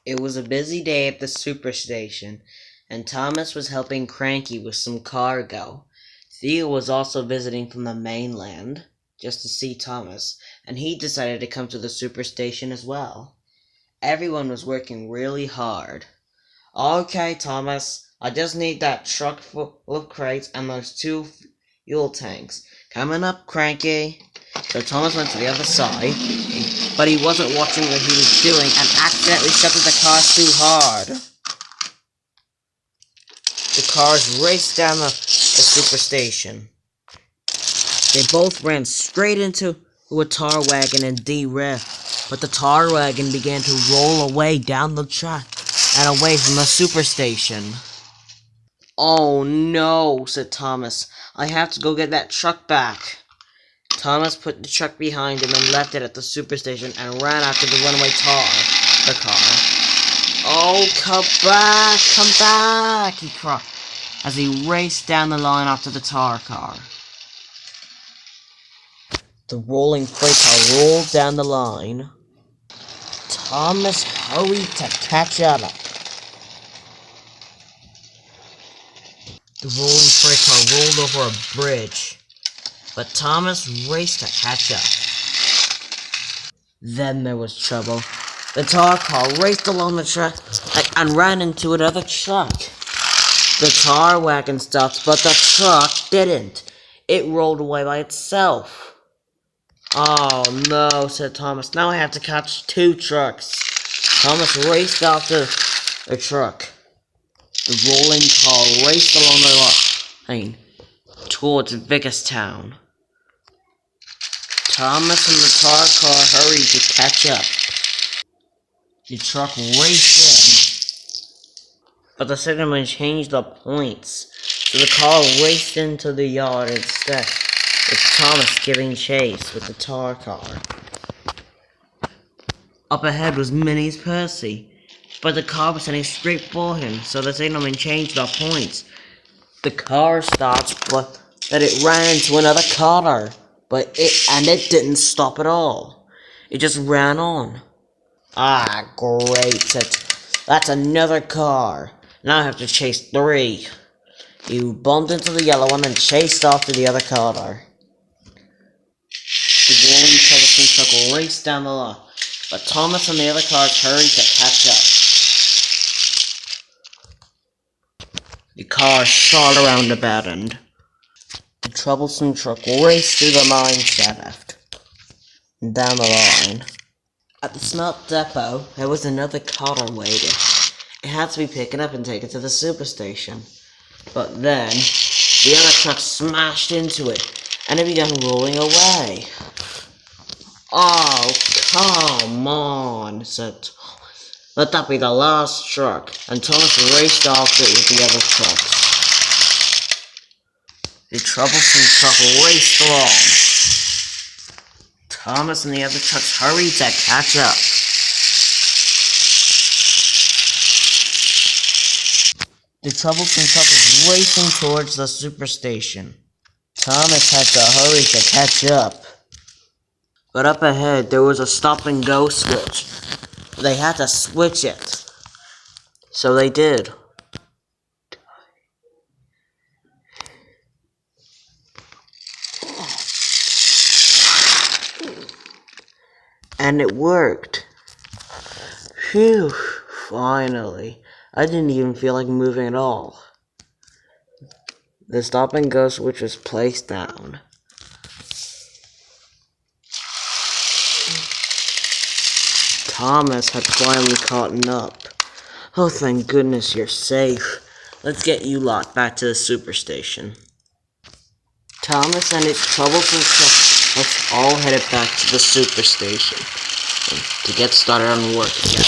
It was a busy day at the superstation, and Thomas was helping Cranky with some cargo. Theo was also visiting from the mainland just to see Thomas, and he decided to come to the superstation as well. Everyone was working really hard. Okay, Thomas, I just need that truck full of crates and those two fuel tanks. Coming up, Cranky. So Thomas went to the other side, but he wasn't watching what he was doing and accidentally shifted the car too hard. The cars raced down the superstation. They both ran straight into a tar wagon and derailed, but the tar wagon began to roll away down the track and away from the superstation. Oh no, said Thomas. I have to go get that truck back. Thomas put the truck behind him and left it at the superstation and ran after the runaway car. Oh, come back, he cried as he raced down the line after the tar car. The rolling freight car rolled down the line. Thomas hurried to catch up. The rolling freight car rolled over a bridge, but Thomas raced to catch up. Then there was trouble. The tar car raced along the track and ran into another truck. The tar wagon stopped, but the truck didn't. It rolled away by itself. Oh no, said Thomas. Now I have to catch two trucks. Thomas raced after the truck. The rolling car raced along the line towards Vickerstown. Thomas and the tar car hurried to catch up. The truck raced in, but the signalman changed the points, so the car raced into the yard instead, with Thomas giving chase with the tar car. Up ahead was Minnie's Percy, but the car was heading straight for him, so the signalman changed the points. The car stopped, but it ran into another car, but it didn't stop at all. It just ran on. Ah, great. That's another car. Now I have to chase three. You bumped into the yellow one and chased after the other car. The rolling telephone truck raced down the line, but Thomas and the other cars hurried to catch up. The car shot around a bad end. The troublesome truck raced through the mine shaft and down the line. At the smelt depot, there was another car waiting. It had to be picked up and taken to the superstation. But then, the other truck smashed into it, and it began rolling away. Oh, come on, said Thomas. Let that be the last truck, and Thomas raced after it with the other trucks. The troublesome truck raced along. Thomas and the other trucks hurried to catch up. The troublesome truck was racing towards the superstation. Thomas had to hurry to catch up. But up ahead, there was a stop-and-go switch. They had to switch it. So they did. And it worked. Phew, finally. I didn't even feel like moving at all. The stop-and-go switch was placed down. Thomas had finally caught up. Oh, thank goodness you're safe. Let's get you lot back to the superstation. Thomas and his troublesome truck, let's all headed back to the superstation to get started on work again.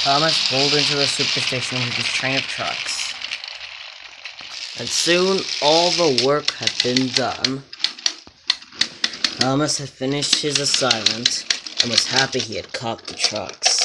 Thomas pulled into the superstation with his train of trucks. And soon all the work had been done. Thomas had finished his assignment, and was happy he had caught the trucks.